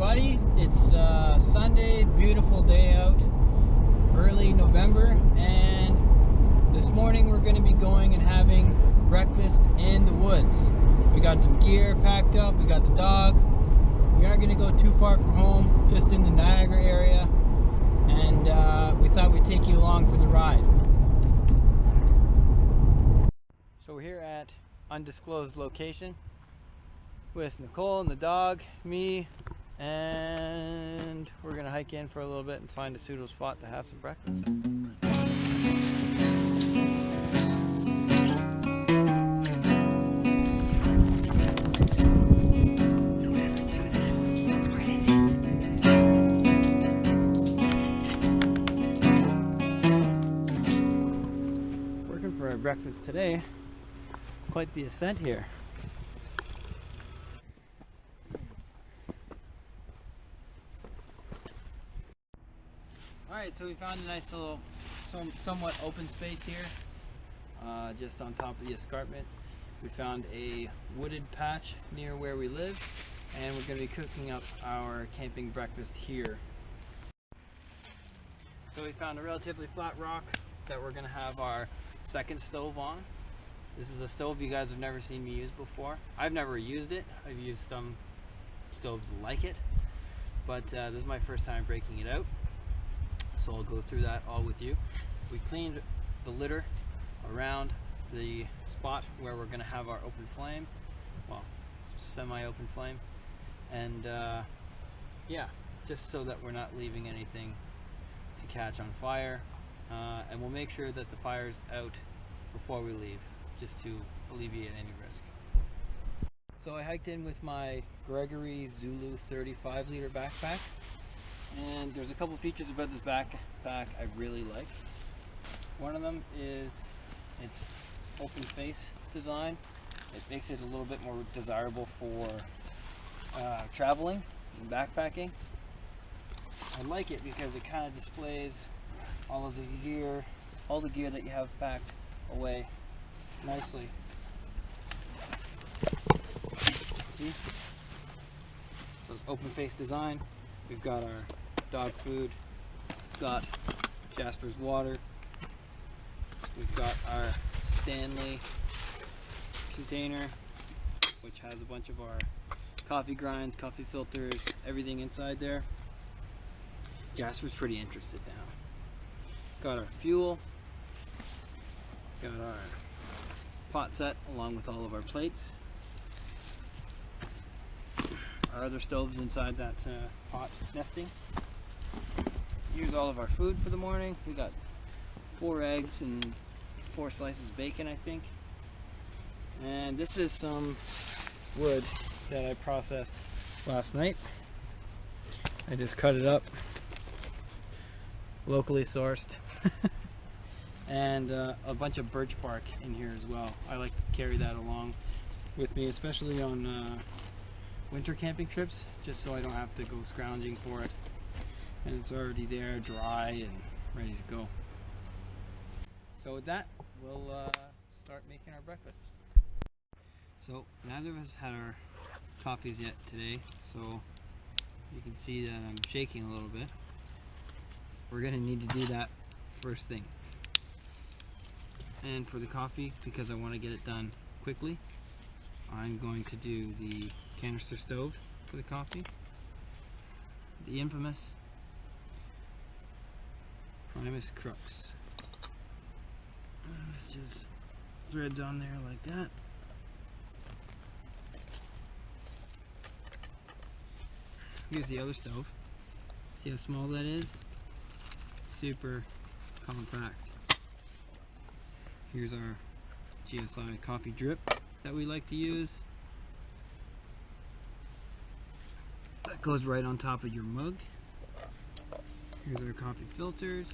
everybody. It's Sunday, beautiful day out, early November, and this morning we're going to be going and having breakfast in the woods. We got some gear packed up, we got the dog. We aren't going to go too far from home, just in the Niagara area, and we thought we'd take you along for the ride. So we're here at undisclosed location with Nicole and the dog, me, and we're gonna hike in for a little bit and find a suitable spot to have some breakfast. Working for our breakfast today. Quite the ascent here. Alright, so we found a nice little, somewhat open space here, just on top of the escarpment. We found a wooded patch near where we live, and we're going to be cooking up our camping breakfast here. So we found a relatively flat rock that we're going to have our second stove on. This is a stove you guys have never seen me use before. I've never used it. I've used some stoves like it, but this is my first time breaking it out. So I'll go through that all with you. We cleaned the litter around the spot where we're going to have our open flame, well, semi-open flame, and yeah, just so that we're not leaving anything to catch on fire, and we'll make sure that the fire's out before we leave, just to alleviate any risk. So I hiked in with my Gregory Zulu 35-liter backpack. And there's a couple features about this backpack I really like. One of them is its open face design. It makes it a little bit more desirable for traveling and backpacking. I like it because it kind of displays all of the gear, that you have packed away nicely. See? So it's open face design. We've got our dog food, we've got Jasper's water, we've got our Stanley container, which has a bunch of our coffee grinds, coffee filters, everything inside there. Jasper's pretty interested now. Got our fuel, got our pot set along with all of our plates. Our other stoves inside that pot nesting. Here's all of our food for the morning. We got 4 eggs and 4 slices of bacon, I think. And this is some wood that I processed last night. I just cut it up, locally sourced, and a bunch of birch bark in here as well. I like to carry that along with me, especially on winter camping trips, just so I don't have to go scrounging for it, and it's already there, dry and ready to go. So with that, we'll start making our breakfast. So neither of us had our coffees yet today, so you can see that I'm shaking a little bit. We're going to need to do that first thing. And for the coffee, because I want to get it done quickly, I'm going to do the canister stove for the coffee. The infamous Primus Crux. It's just threads on there like that. Here's the other stove. See how small that is? Super compact. Here's our GSI coffee drip that we like to use. That goes right on top of your mug. Here's our coffee filters.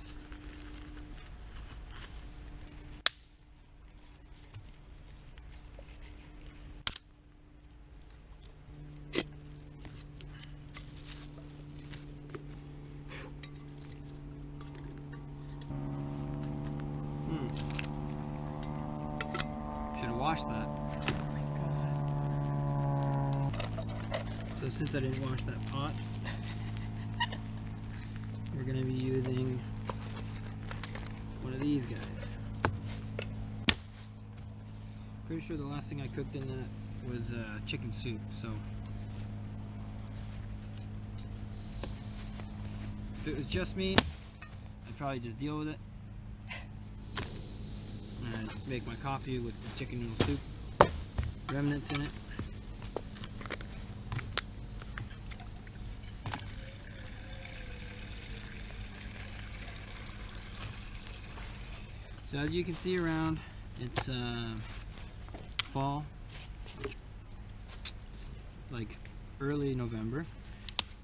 Should have washed that. So since I didn't wash that pot, we're going to be using one of these guys. Pretty sure the last thing I cooked in that was chicken soup, so if it was just me, I'd probably just deal with it and make my coffee with the chicken noodle soup remnants in it. So as you can see around, it's fall. It's like early November,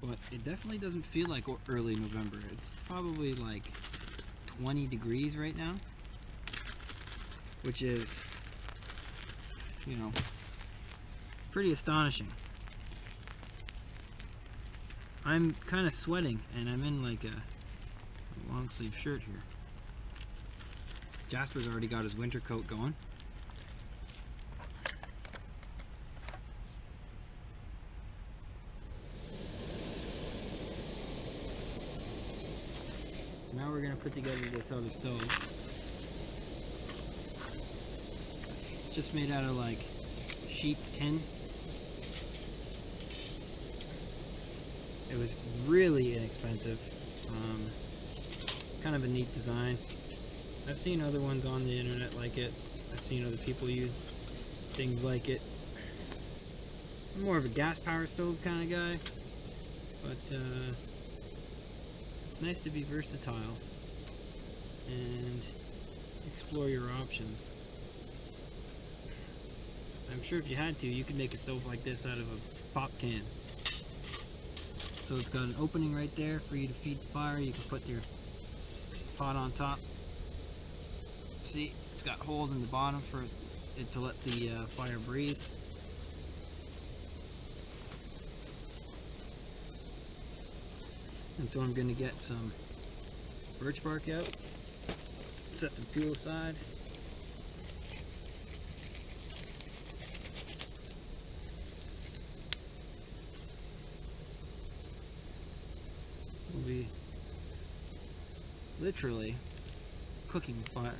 but it definitely doesn't feel like early November. It's probably like 20 degrees right now, which is, you know, pretty astonishing. I'm kind of sweating and I'm in like a long sleeve shirt here. Jasper's already got his winter coat going. Now we're going to put together this other stove. It's just made out of like sheet tin. It was really inexpensive. Kind of a neat design. I've seen other ones on the internet like it. I've seen other people use things like it. I'm more of a gas power stove kind of guy, but it's nice to be versatile and explore your options. I'm sure if you had to, you could make a stove like this out of a pop can. So it's got an opening right there for you to feed the fire. You can put your pot on top. See, it's got holes in the bottom for it to let the fire breathe. And so I'm going to get some birch bark out, set some fuel aside. We'll be literally cooking the fire.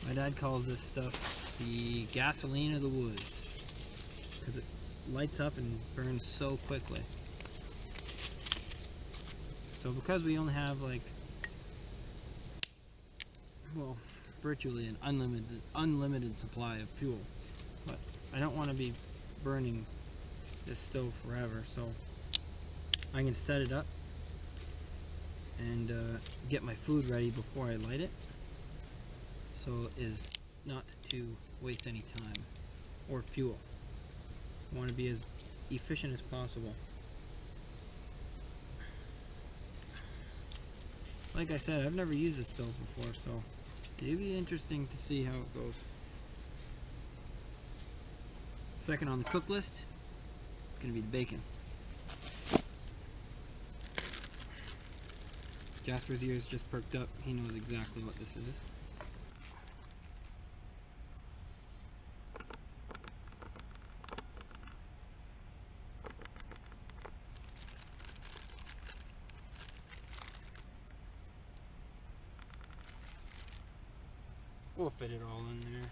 My dad calls this stuff the gasoline of the woods because it lights up and burns so quickly. So because we only have like, well, virtually an unlimited supply of fuel, but I don't want to be burning this stove forever, so I'm going to set it up and get my food ready before I light it, so as not to waste any time or fuel. I want to be as efficient as possible. Like I said, I've never used this stove before, so it'll be interesting to see how it goes. Second on the cook list, it's going to be the bacon. Jasper's ears just perked up. He knows exactly what this is. We'll fit it all in there.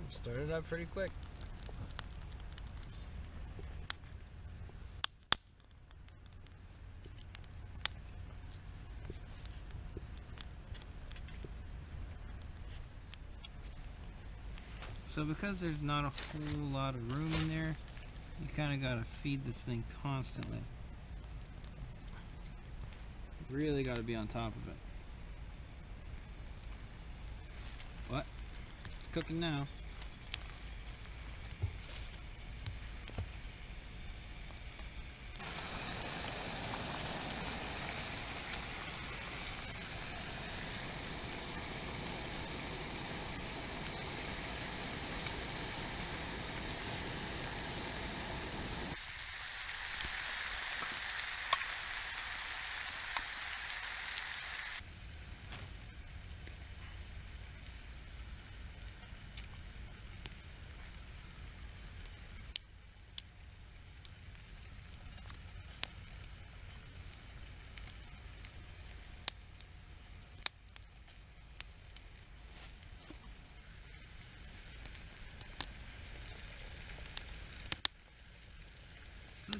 Started up pretty quick. So because there's not a whole lot of room in there, you kind of got to feed this thing constantly. Really got to be on top of it. What? It's cooking now.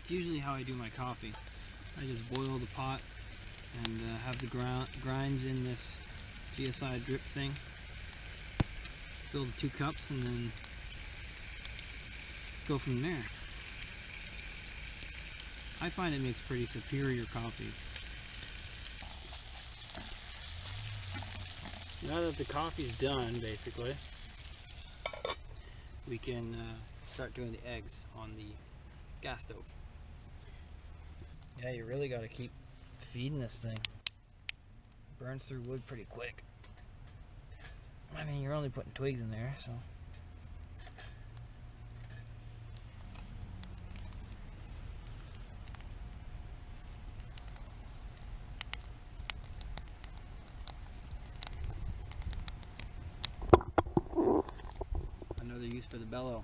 It's usually how I do my coffee. I just boil the pot and have the grinds in this GSI drip thing. Fill the 2 cups and then go from there. I find it makes pretty superior coffee. Now that the coffee's done, basically, we can start doing the eggs on the gas stove. Yeah, you really got to keep feeding this thing. It burns through wood pretty quick. I mean, you're only putting twigs in there, so. Another use for the bellow.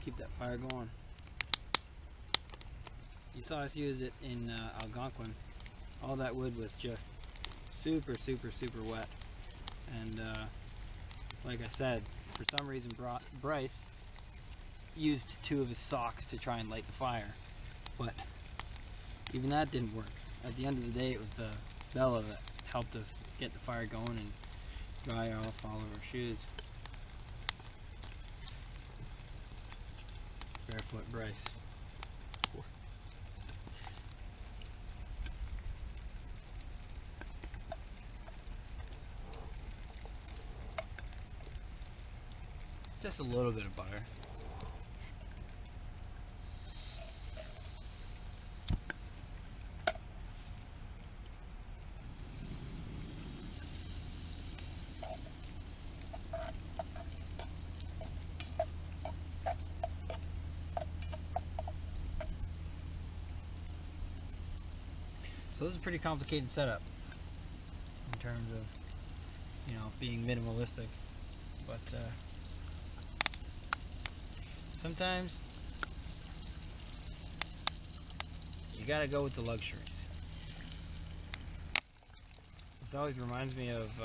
Keep that fire going. You saw us use it in Algonquin. All that wood was just super wet. And like I said, for some reason Bryce used 2 of his socks to try and light the fire. But even that didn't work. At the end of the day, it was the bellow that helped us get the fire going and dry off all of our shoes. Barefoot Bryce. Just a little bit of butter. So this is a pretty complicated setup in terms of, you know, being minimalistic, but sometimes you gotta go with the luxuries. This always reminds me of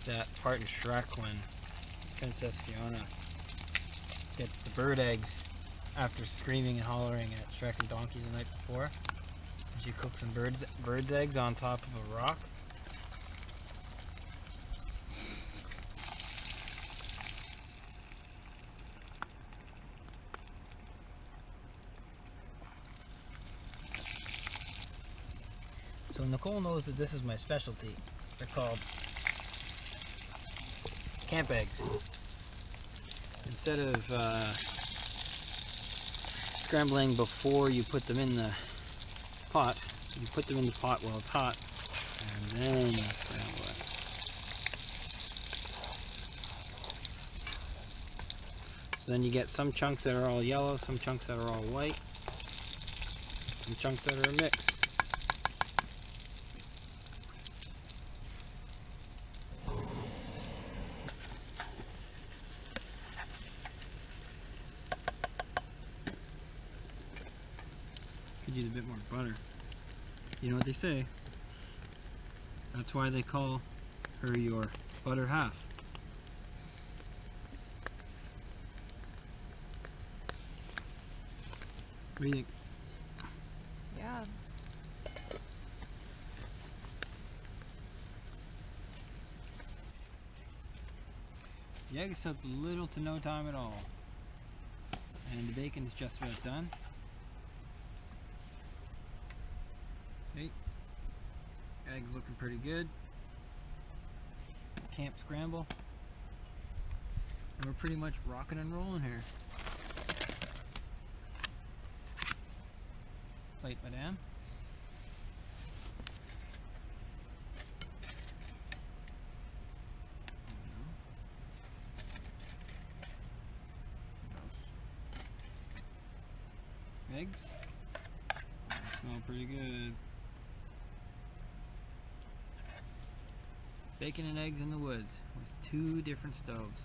that part in Shrek when Princess Fiona gets the bird eggs after screaming and hollering at Shrek and Donkey the night before. And she cooks some bird's eggs on top of a rock. So Nicole knows that this is my specialty. They're called camp eggs. Instead of scrambling before you put them in the pot, you put them in the pot while it's hot, and then you scramble it. So then you get some chunks that are all yellow, some chunks that are all white, some chunks that are a mix. Could use a bit more butter. You know what they say? That's why they call her your butter half. What do you think? Yeah. The eggs took little to no time at all. And the bacon is just about done. Okay. Eggs looking pretty good. Camp scramble. And we're pretty much rocking and rolling here. Plate, madame. Eggs. They smell pretty good. Bacon and eggs in the woods with 2 different stoves.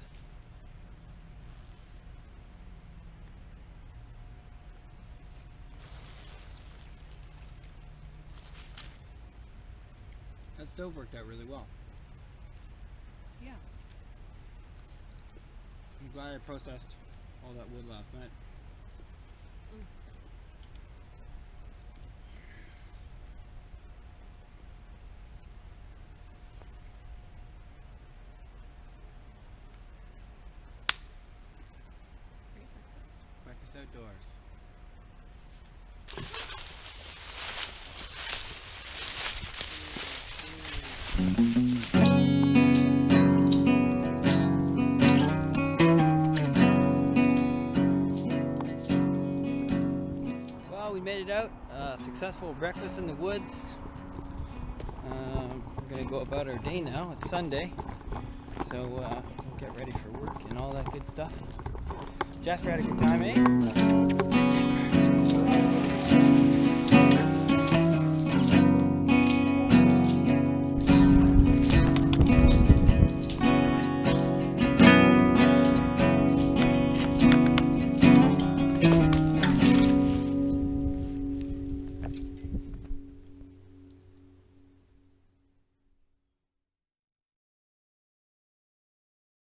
That stove worked out really well. Yeah. I'm glad I processed all that wood last night. Breakfast outdoors. Well, we made it out. Successful breakfast in the woods. We're gonna go about our day now. It's Sunday, so we'll get ready for work and all that good stuff. Jasper had a good time, eh?